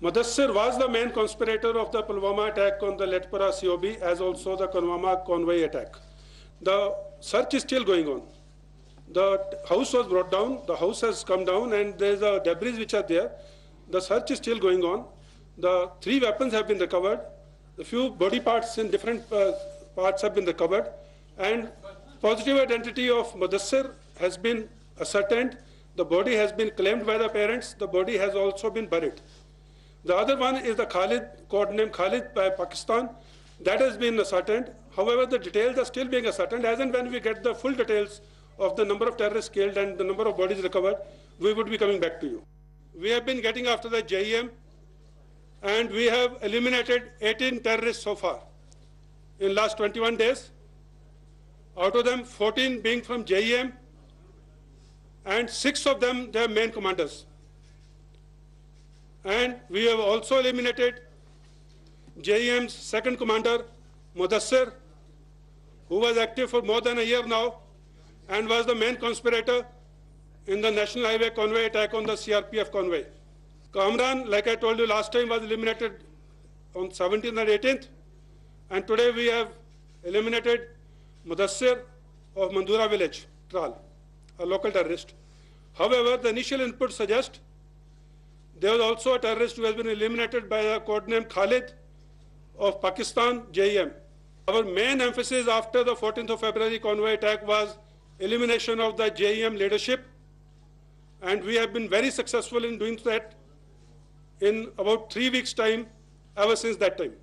Mudasir was the main conspirator of the Pulwama attack on the Letpura COB, as also the Pulwama convoy attack. The search is still going on. The house was brought down, the house has come down, and there is a debris which are there. The search is still going on. The 3 weapons have been recovered. A few body parts in different parts have been recovered. And positive identity of Mudasir has been ascertained. The body has been claimed by the parents. The body has also been buried. The other one is the Khalid, codename Khalid by Pakistan. That has been ascertained. However, the details are still being ascertained. As and when we get the full details of the number of terrorists killed and the number of bodies recovered, we would be coming back to you. We have been getting after the JEM, and we have eliminated 18 terrorists so far in last 21 days. Out of them, 14 being from JEM, and 6 of them, their main commanders. And we have also eliminated JEM's second commander, Mudasir, who was active for more than a year now and was the main conspirator in the National Highway convoy attack on the CRPF convoy. Kamran, like I told you last time, was eliminated on 17th and 18th. And today we have eliminated Mudasir of Mandura village, Tral, a local terrorist. However, the initial input suggests there was also a terrorist who has been eliminated by the codename Khalid of Pakistan, JEM. Our main emphasis after the 14th of February convoy attack was elimination of the JEM leadership, and we have been very successful in doing that in about 3 weeks' time ever since that time.